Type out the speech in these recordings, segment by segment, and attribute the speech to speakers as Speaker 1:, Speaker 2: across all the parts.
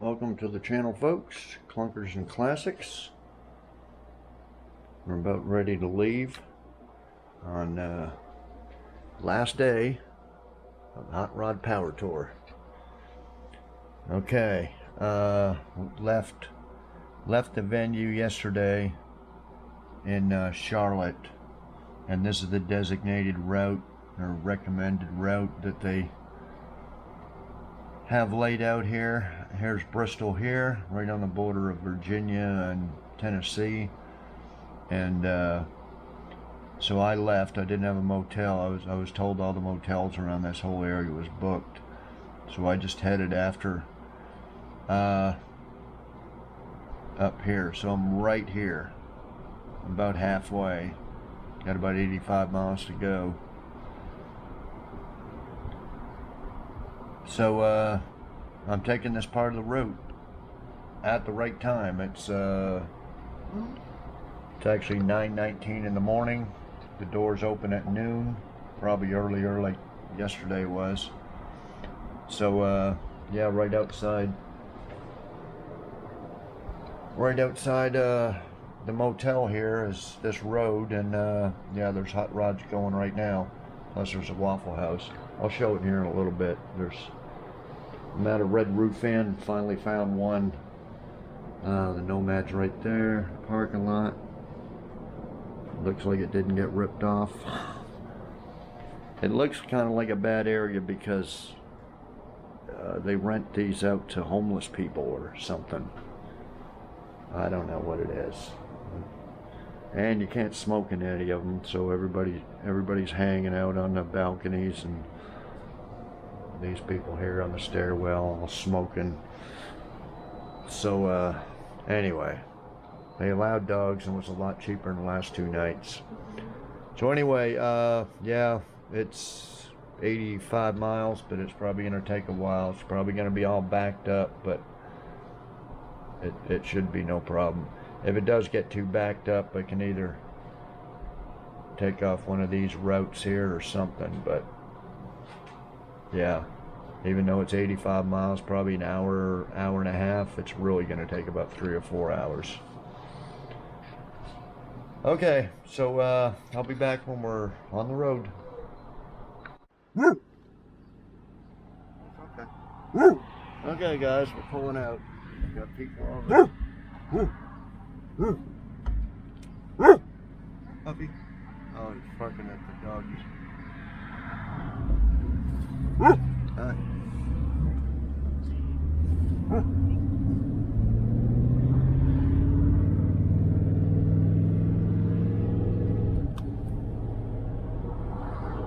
Speaker 1: Welcome to the channel, folks. Clunkers and Classics. We're about ready to leave on last day of Hot Rod Power Tour. Okay, left the venue yesterday in Charlotte, and this is the designated route or recommended route that they have laid out here. Here's Bristol here, right on the border of Virginia and Tennessee. And so I left. I didn't have a motel. I was told all the motels around this whole area was booked. So I just headed after up here. So I'm right here. I'm about halfway. Got about 85 miles to go. So I'm taking this part of the route at the right time. It's actually 9:19 in the morning. The doors open at noon, probably earlier like yesterday was. So yeah, right outside the motel here is this road, and yeah, there's hot rods going right now. Plus there's a Waffle House. I'll show it here in a little bit. I'm at a red roof inn. Finally found one. The Nomad's right there. Parking lot. Looks like it didn't get ripped off. It looks kind of like a bad area because they rent these out to homeless people or something. I don't know what it is. And you can't smoke in any of them, so everybody's hanging out on the balconies, and these people here on the stairwell all smoking. So anyway, they allowed dogs and it was a lot cheaper than the last 2 nights. So anyway, yeah, it's 85 miles, but it's probably going to take a while. It's probably going to be all backed up, but it should be no problem. If it does get too backed up, I can either take off one of these routes here or something. But yeah, even though it's 85 miles, probably an hour and a half, it's really going to take about 3 or 4 hours. Okay, so I'll be back when we're on the road. Okay. Okay, guys, we're pulling out. We got people over. Puppy. Oh, he's barking at the doggies. Hi.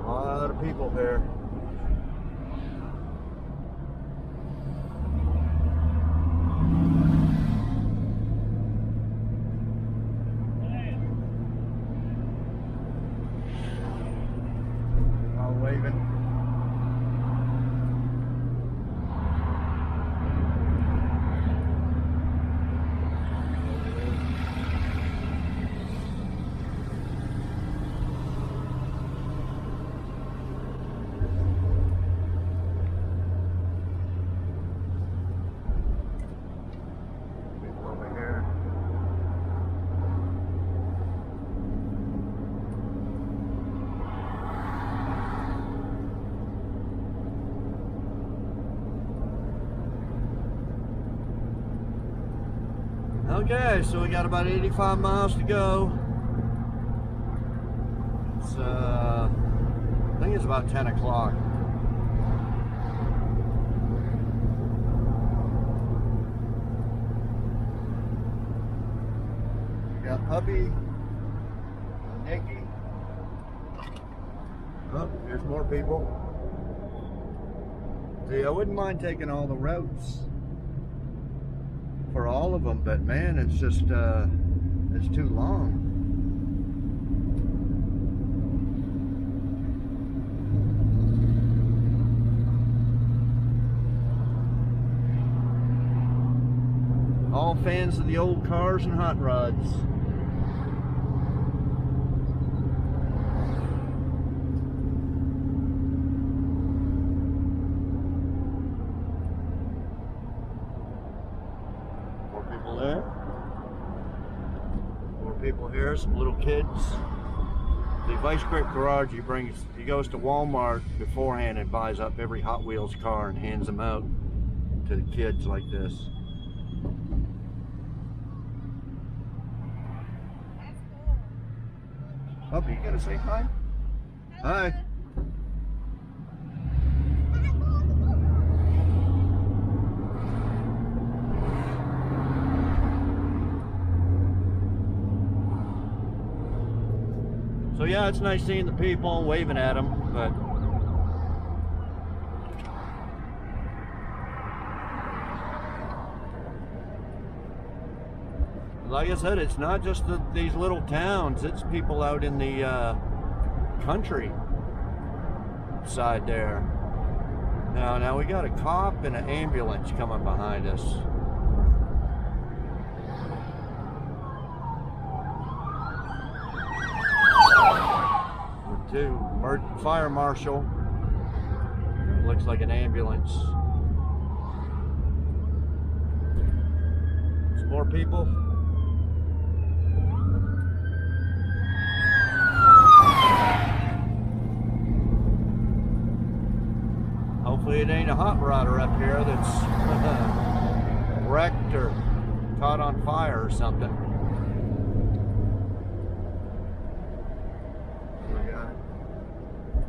Speaker 1: A lot of people there. All waving. Okay, so we got about 85 miles to go. It's, I think it's about 10 o'clock. We got Puppy, Nikki. Oh, there's more people. See, I wouldn't mind taking all the routes for all of them, but man, it's just it's too long. All fans of the old cars and hot rods. people there. More people here, some little kids. The Vice Grip Garage, he goes to Walmart beforehand and buys up every Hot Wheels car and hands them out to the kids like this. Puppy, you gotta say hi? Hi. So yeah, it's nice seeing the people, waving at them, but like I said, it's not just these little towns, it's people out in the country side there. Now we got a cop and an ambulance coming behind us. Fire marshal. Looks like an ambulance. Some more people. Hopefully it ain't a hot rodder up here that's wrecked or caught on fire or something.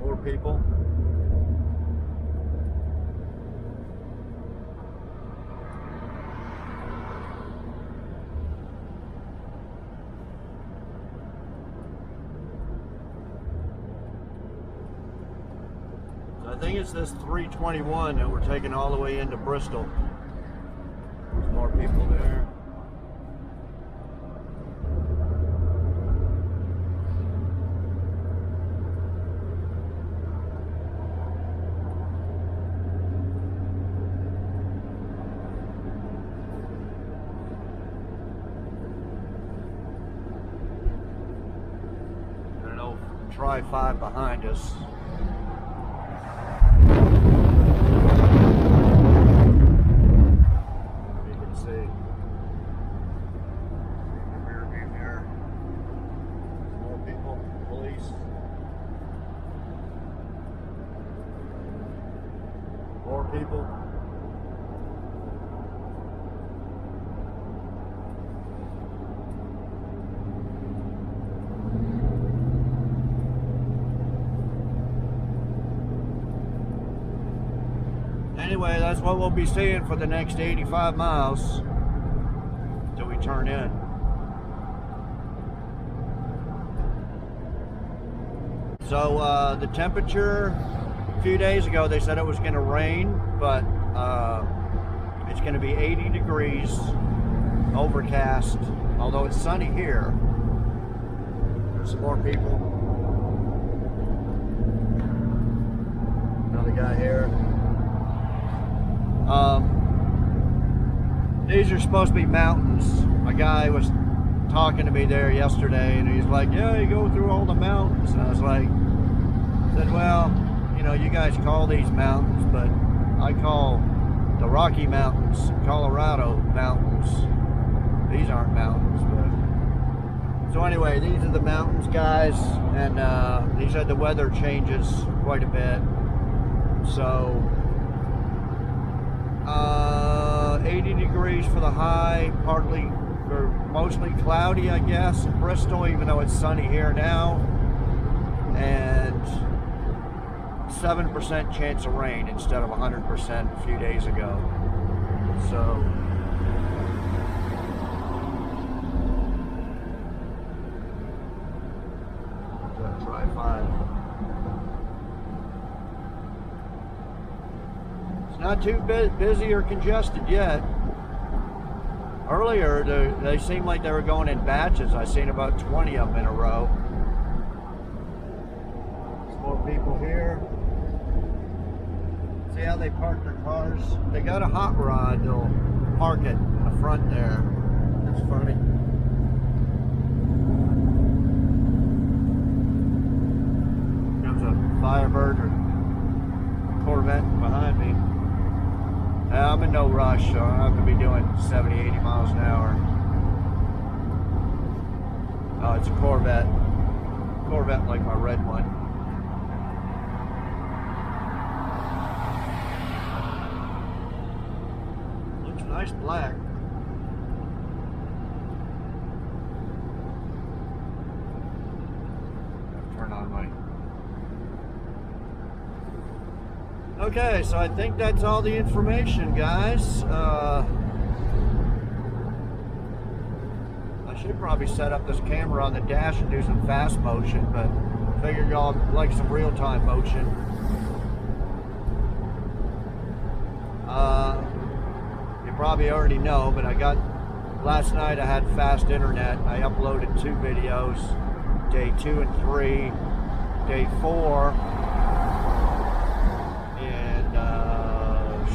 Speaker 1: More people. So I think it's this 321 that we're taking all the way into Bristol. There's more people there. Try 5 behind us. You can see. Rear view mirror. More people, police. More people. Anyway, that's what we'll be seeing for the next 85 miles till we turn in. So the temperature, a few days ago they said it was going to rain, but it's going to be 80 degrees, overcast, although it's sunny here. There's some more people. Another guy here. These are supposed to be mountains. A guy was talking to me there yesterday and he's like, yeah, you go through all the mountains. And I was like, said, well, you know, you guys call these mountains, but I call the Rocky Mountains, Colorado mountains. These aren't mountains, but so anyway, these are the mountains, guys, and he said the weather changes quite a bit. So 80 degrees for the high, partly or mostly cloudy, I guess, in Bristol, even though it's sunny here now, and 7% chance of rain instead of 100% a few days ago. So try 5. Not too busy or congested yet. Earlier, they seemed like they were going in batches. I seen about 20 of them in a row. There's more people here. See how they park their cars? They got a hot rod, they'll park it in the front there. That's funny. Comes a Firebird or Corvette behind me. I'm in no rush, so I'm not going to be doing 70, 80 miles an hour. Oh, it's a Corvette. Corvette like my red one. Looks nice black. Turn on my... Okay, so I think that's all the information, guys. I should probably set up this camera on the dash and do some fast motion, but I figured y'all like some real-time motion. You probably already know, but last night I had fast internet. I uploaded 2 videos, day 2 and 3, day 4.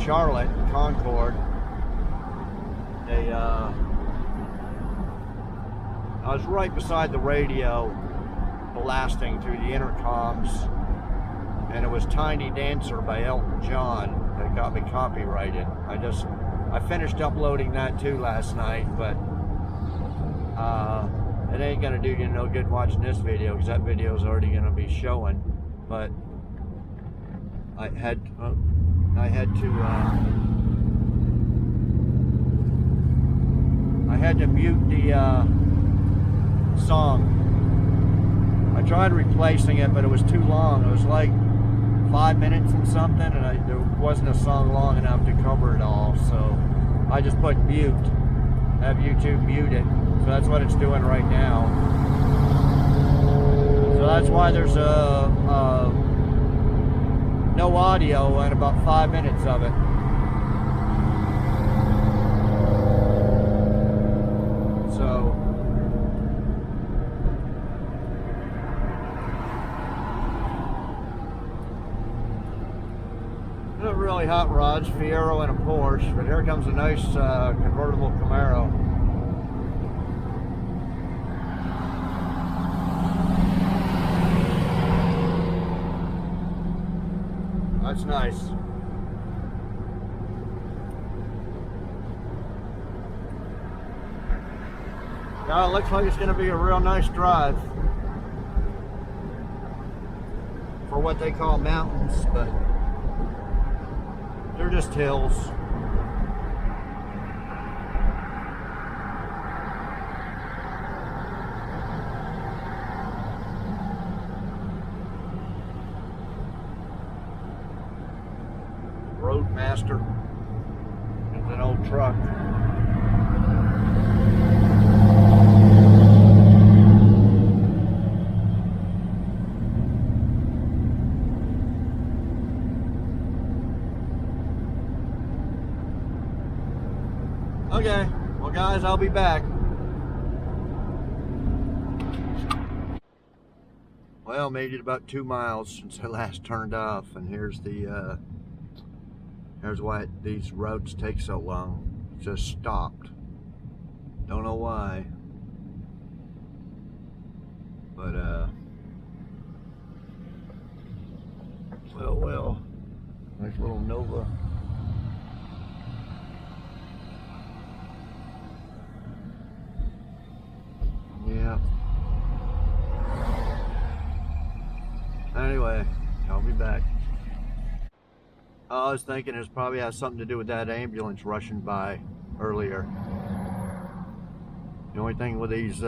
Speaker 1: Charlotte, Concord. I was right beside the radio, blasting through the intercoms, and it was Tiny Dancer by Elton John that got me copyrighted. I finished uploading that too last night, but it ain't gonna do you no good watching this video because that video is already gonna be showing. But I had to mute the song. I tried replacing it, but it was too long. It was like 5 minutes and something, and there wasn't a song long enough to cover it all. So I just put mute, have YouTube mute it. So that's what it's doing right now. So that's why there's no audio in about 5 minutes of it. So they're really hot rods, Fiero and a Porsche, but here comes a nice convertible Camaro. That's nice. Now it looks like it's going to be a real nice drive for what they call mountains, but they're just hills. Roadmaster is an old truck. Okay, well guys, I'll be back. Well, made it about 2 miles since I last turned off, and here's why these roads take so long. Just stopped. Don't know why. But well. Nice little Nova. Yeah. Anyway, I'll be back. I was thinking it probably has something to do with that ambulance rushing by earlier. The only thing with these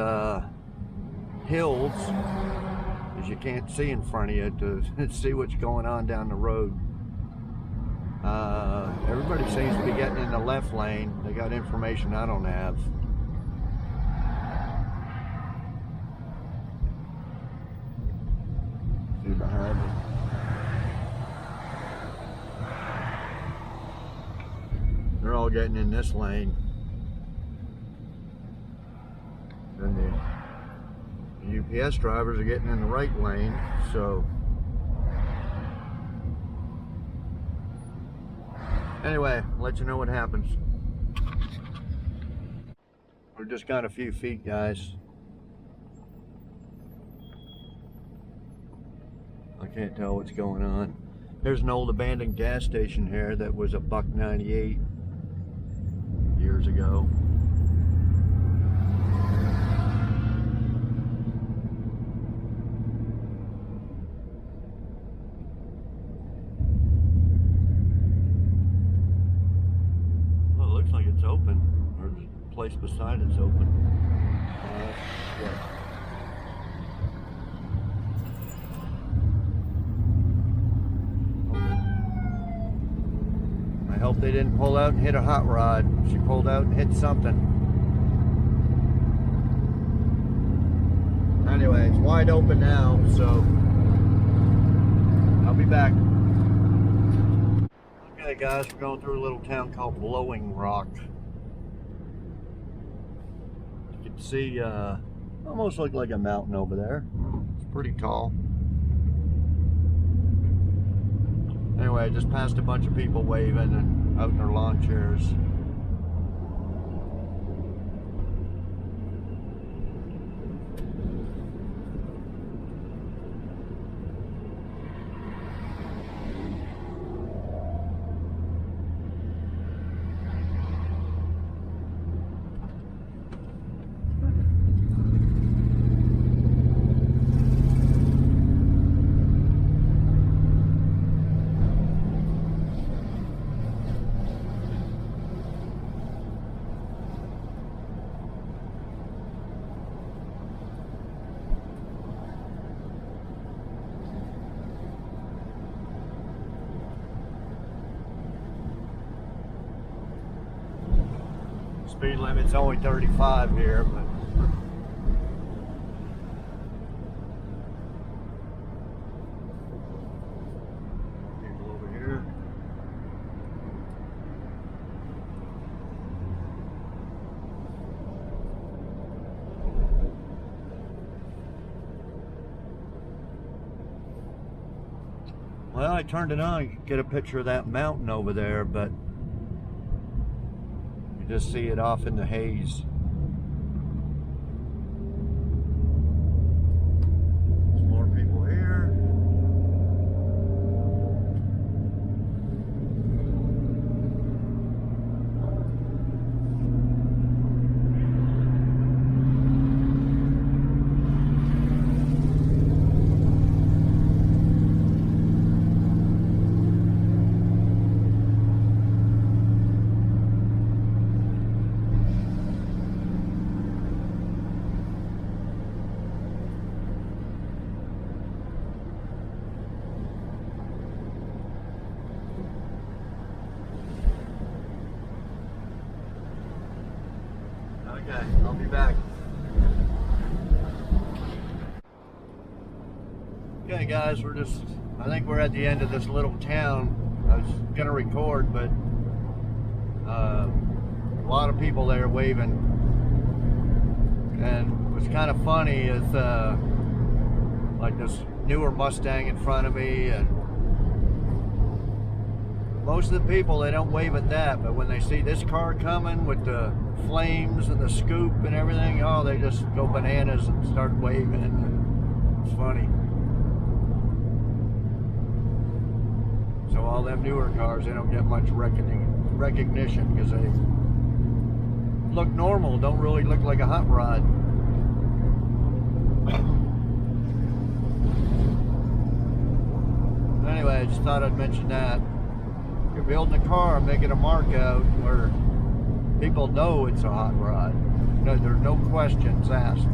Speaker 1: hills is you can't see in front of you to see what's going on down the road. Everybody seems to be getting in the left lane. They got information I don't have. See behind me. They're all getting in this lane. And the UPS drivers are getting in the right lane, so anyway, I'll let you know what happens. We're just got a few feet, guys. I can't tell what's going on. Here's an old abandoned gas station here that was $1.98 years ago. Well, it looks like it's open, or the place beside it's open. Yeah. I hope they didn't pull out and hit a hot rod. She pulled out and hit something. Anyway, it's wide open now, so I'll be back. Okay guys, we're going through a little town called Blowing Rock. You can see almost look like a mountain over there. It's pretty tall. Anyway, I just passed a bunch of people waving and out in their lawn chairs. Speed limit's only 35 here, but people over here. Well, I turned it on, you could get a picture of that mountain over there, but just see it off in the haze. There's more people here. Okay, I'll be back. Okay guys, I think we're at the end of this little town. I was gonna record, but a lot of people there waving. And what's kind of funny is like this newer Mustang in front of me, and most of the people, they don't wave at that, but when they see this car coming with the flames and the scoop and everything, oh, they just go bananas and start waving, and it's funny. So all them newer cars, they don't get much recognition because they look normal, don't really look like a hot rod. Anyway, I just thought I'd mention that. You're building a car, making a mark out where people know it's a hot rod. No, there's no questions asked.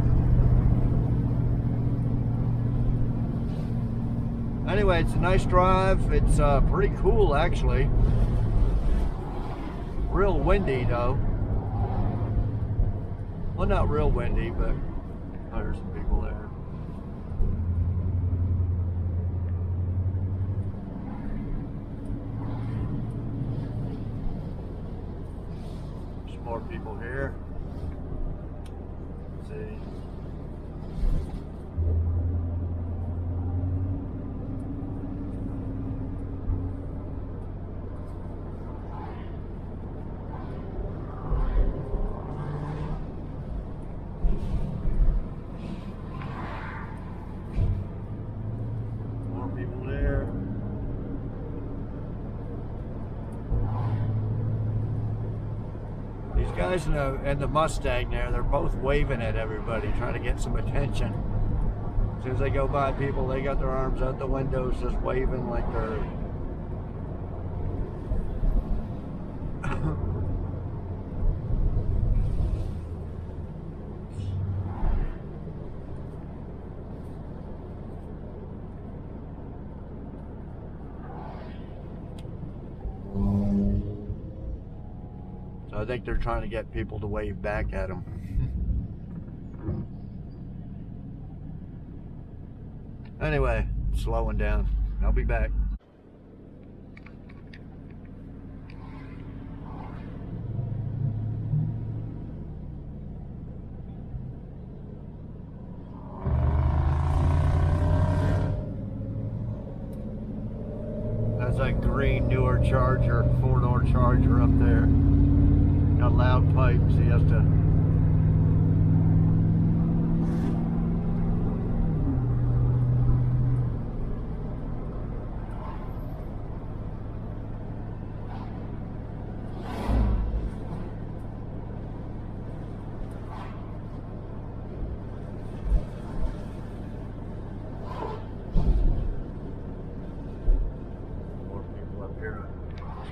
Speaker 1: Anyway, it's a nice drive. It's pretty cool, actually. Real windy, though. Well, not real windy, but oh, there's some people there. More people here. Let's see. More people there. Guys in the Mustang there, they're both waving at everybody, trying to get some attention. As soon as they go by people, they got their arms out the windows just waving like they're... So I think they're trying to get people to wave back at them. Anyway, slowing down. I'll be back. That's that green newer Charger, 4-door Charger up there. Got loud pipes, he has to...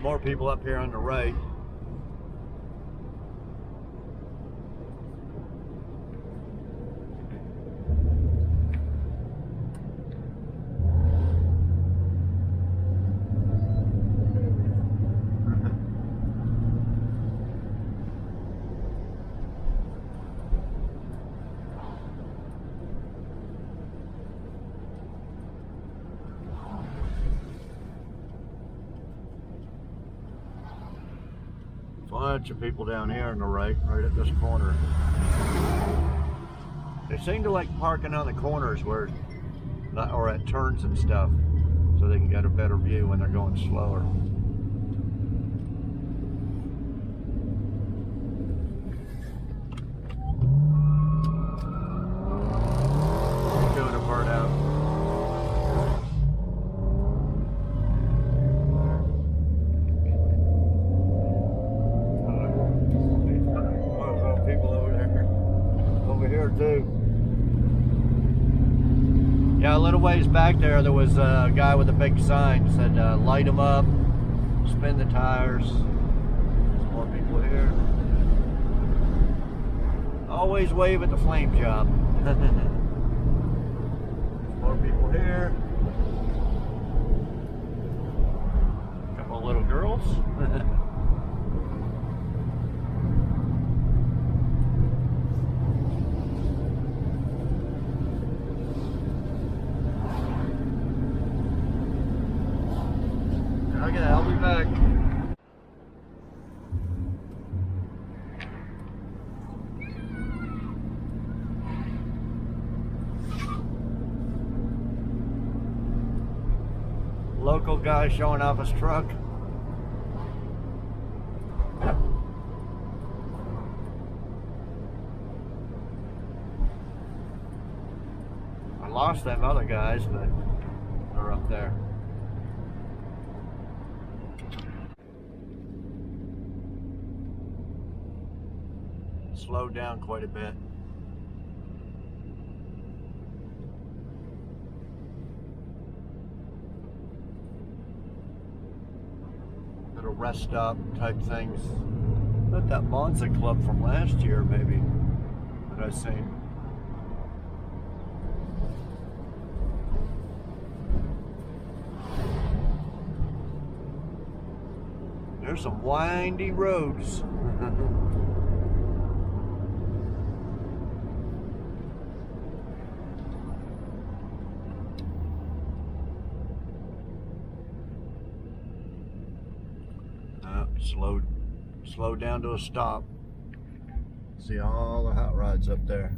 Speaker 1: More people up here on the right. Bunch of people down here on the right at this corner. They seem to like parking on the corners where, or at turns and stuff, so they can get a better view when they're going slower. Doing a burnout. Yeah, a little ways back there was a guy with a big sign that said light them up, spin the tires. There's more people here. Always wave at the flame job. More people here. A couple of little girls. Okay, I'll be back. Local guy showing off his truck. I lost them other guys, but they're up there. Slowed down quite a bit. Little rest stop type things. Not that Monza Club from last year, maybe, that I've seen. There's some windy roads. Slow down to a stop. See all the hot rods up there.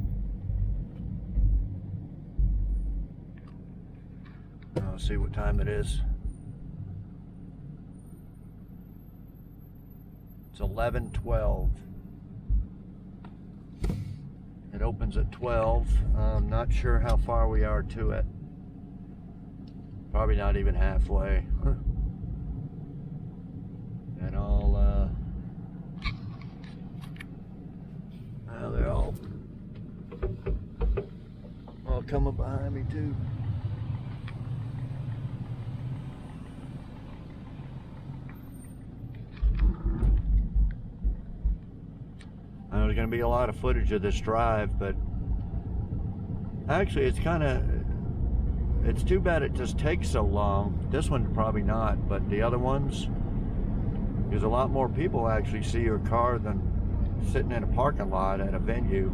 Speaker 1: I'll see what time it is. It's 11:12. It opens at 12. I'm not sure how far we are to it. Probably not even halfway. And coming behind me too. There's going to be a lot of footage of this drive, but actually it's too bad it just takes so long. This one probably not, but the other ones, there's a lot more people actually see your car than sitting in a parking lot at a venue.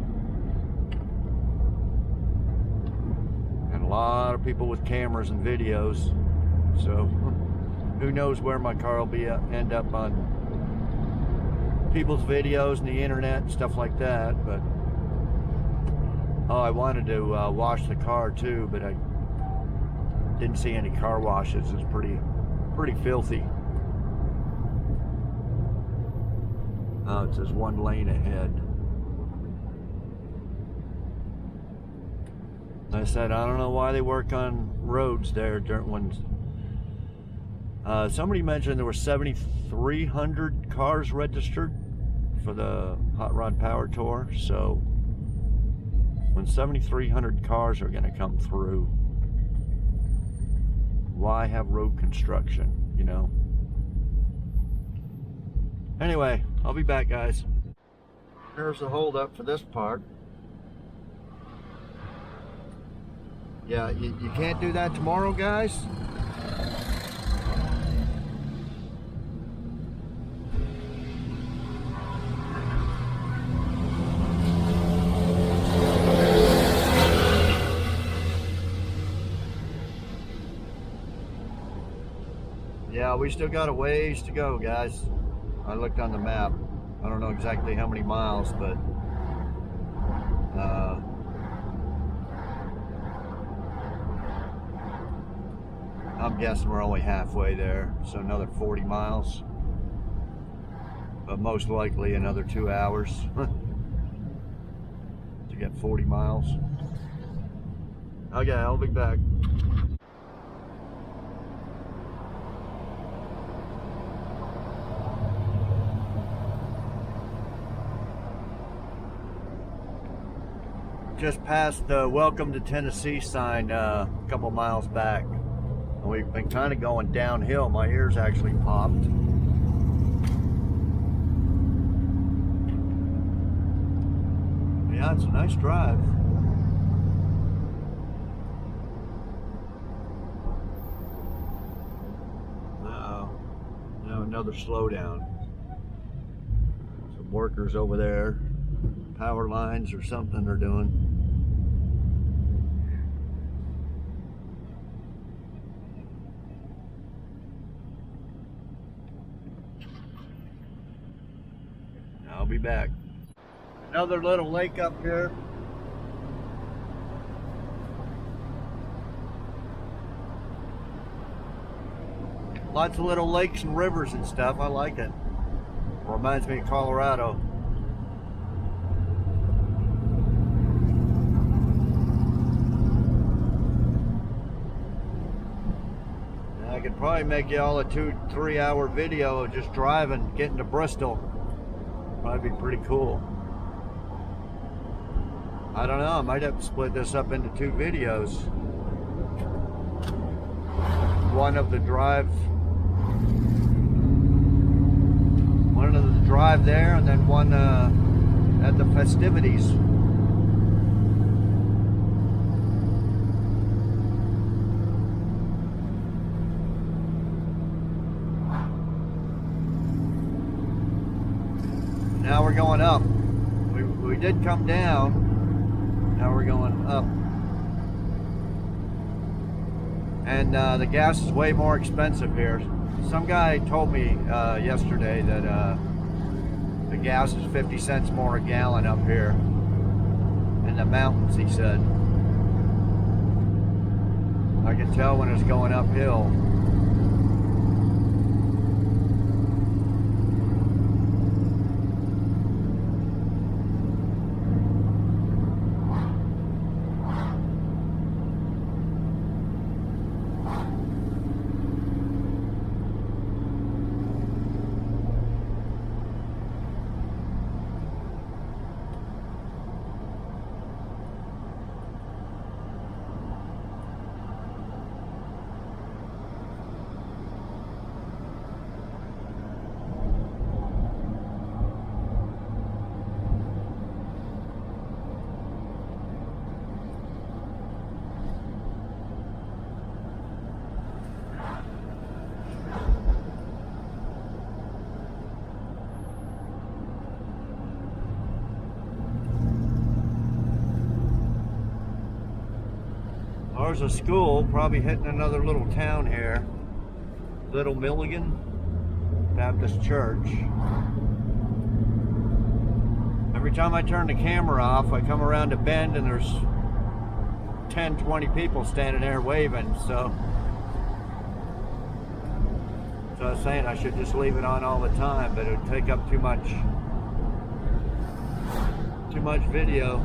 Speaker 1: And a lot of people with cameras and videos, so who knows where my car will end up on people's videos and the internet and stuff like that. But I wanted to wash the car too, but I didn't see any car washes. It's pretty filthy. Oh, it says 1 lane ahead. I said, I don't know why they work on roads there when somebody mentioned there were 7,300 cars registered for the Hot Rod Power Tour. So when 7,300 cars are going to come through, why have road construction, you know? Anyway, I'll be back, guys. Here's the hold up for this part. Yeah, you can't do that tomorrow, guys? Yeah, we still got a ways to go, guys. I looked on the map. I don't know exactly how many miles, but I'm guessing we're only halfway there, so another 40 miles. But most likely another 2 hours to get 40 miles. Okay, I'll be back. Just past the Welcome to Tennessee sign a couple miles back. And we've been kind of going downhill. My ears actually popped. Yeah, it's a nice drive. Uh-oh. Now another slowdown. Some workers over there. Power lines or something they're doing. I'll be back. Another little lake up here. Lots of little lakes and rivers and stuff. I like it. Reminds me of Colorado. I could probably make y'all a 2-3 hour video of just driving, getting to Bristol. Probably be pretty cool. I don't know, I might have to split this up into 2 videos. One of the drive there, and then one at the festivities. Now we're going up. We did come down. Now we're going up. And the gas is way more expensive here. Some guy told me yesterday that the gas is 50 cents more a gallon up here in the mountains, he said. I can tell when it's going uphill. There's a school, probably hitting another little town here. Little Milligan Baptist Church. Every time I turn the camera off, I come around a bend and there's 10, 20 people standing there waving, so I was saying I should just leave it on all the time, but it would take up too much video.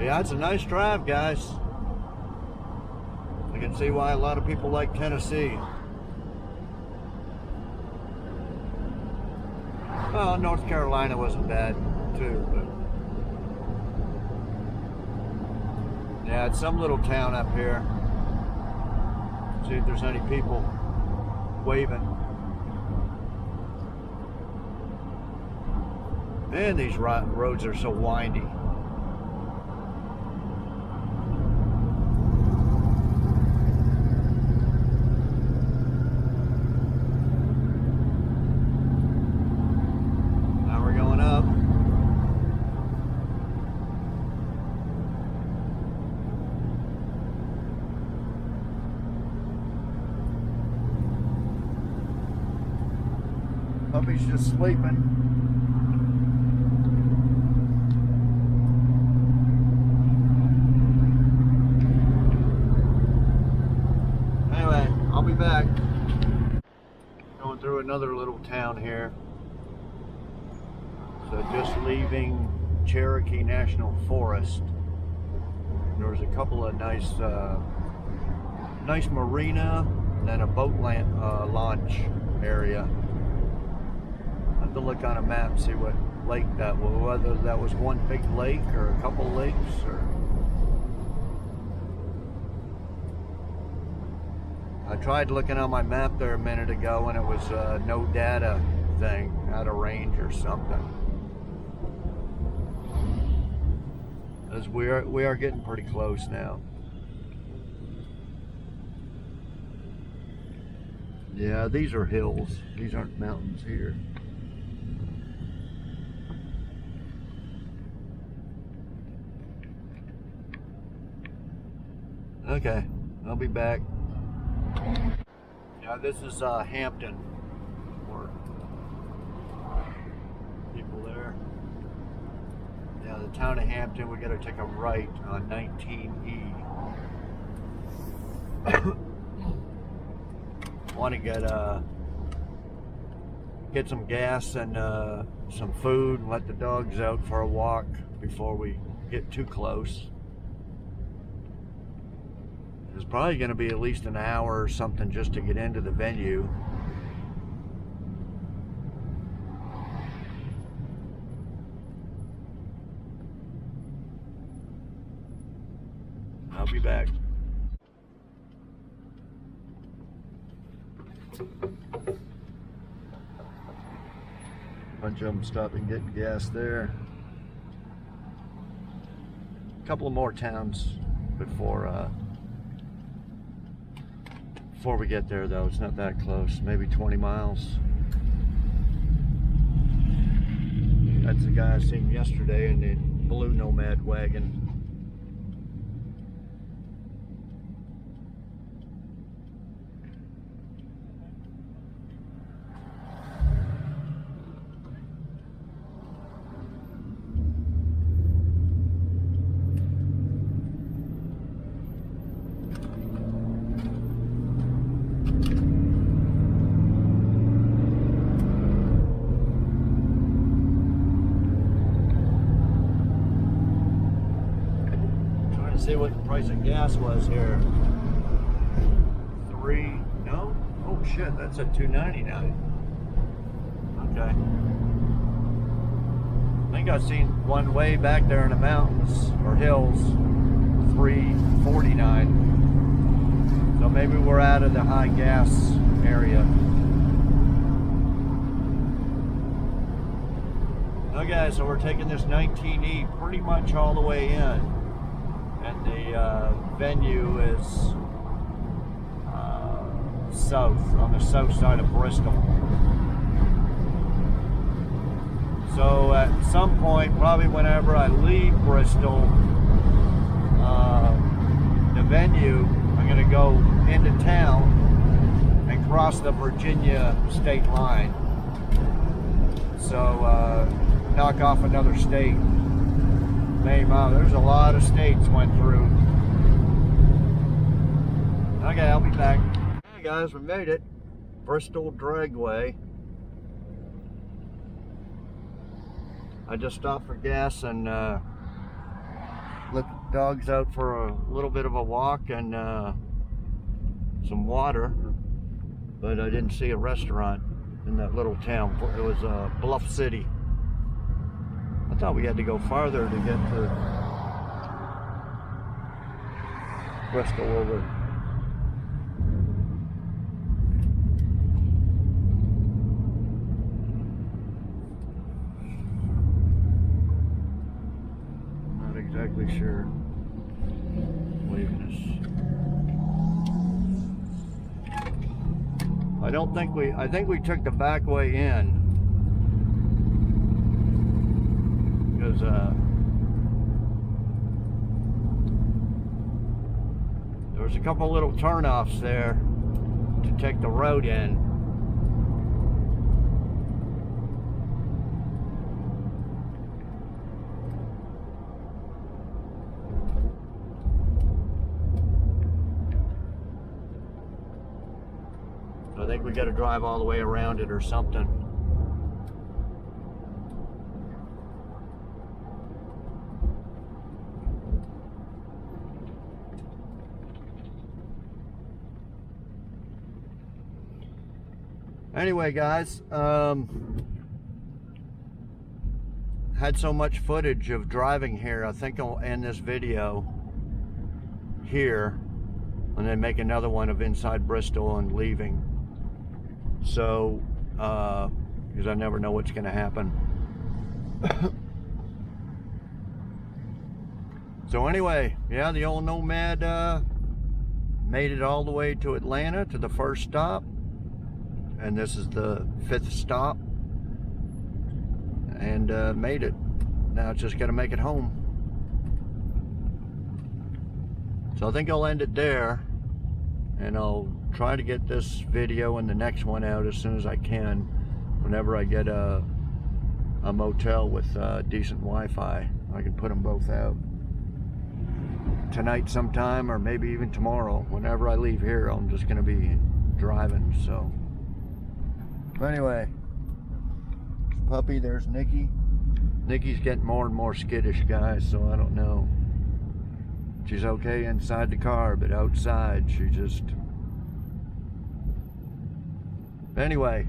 Speaker 1: Yeah, it's a nice drive, guys. I can see why a lot of people like Tennessee. Well, North Carolina wasn't bad too, but yeah, it's some little town up here. See if there's any people waving. Man, these roads are so windy. Puppy's just sleeping. Anyway, I'll be back. Going through another little town here. So just leaving Cherokee National Forest. There's a couple of nice marina and then a boat launch area. To look on a map, see what lake that was, whether that was one big lake or a couple lakes, or I tried looking on my map there a minute ago and it was a no data thing, out of range or something. As we are getting pretty close now. Yeah, these are hills. These aren't mountains here. Okay, I'll be back. Yeah, this is Hampton. Or people there. Yeah, the town of Hampton. We got to take a right on 19E. Want to get some gas and some food and let the dogs out for a walk before we get too close. It's probably going to be at least an hour or something just to get into the venue. I'll be back. Bunch of them stopping getting gas there. A couple of more towns before we get there, though. It's not that close, maybe 20 miles. That's the guy I seen yesterday in the blue Nomad wagon. See what the price of gas was here. No? Oh shit, that's at $2.99. Okay. I think I've seen one way back there in the mountains or hills, $3.49. So maybe we're out of the high gas area. Okay, so we're taking this 19E pretty much all the way in. And the venue is south, on the south side of Bristol. So at some point, probably whenever I leave Bristol, the venue, I'm going to go into town and cross the Virginia state line. So knock off another state. Wow, there's a lot of states went through. Okay, I'll be back. Hey guys, we made it. Bristol Dragway. I just stopped for gas and let the dogs out for a little bit of a walk and some water, but I didn't see a restaurant in that little town. It was Bluff City. I thought we had to go farther to get to Bristol over. Not exactly sure. Leaving us. I think we took the back way in. Because there was a couple little turnoffs there to take the road in. I think we got to drive all the way around it or something. Anyway, guys, had so much footage of driving here. I think I'll end this video here and then make another one of inside Bristol and leaving. So, because I never know what's going to happen. So anyway, yeah, the old Nomad made it all the way to Atlanta, to the first stop. And this is the 5th stop, and made it. Now it's just got to make it home. So I think I'll end it there, and I'll try to get this video and the next one out as soon as I can, whenever I get a motel with decent Wi-Fi. I can put them both out tonight sometime, or maybe even tomorrow. Whenever I leave here, I'm just going to be driving, so. But anyway, puppy, there's Nikki. Nikki's getting more and more skittish, guys, so I don't know. She's okay inside the car, but outside she just... Anyway,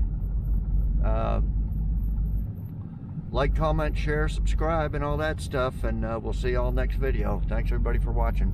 Speaker 1: like, comment, share, subscribe, and all that stuff, and we'll see y'all next video. Thanks everybody for watching.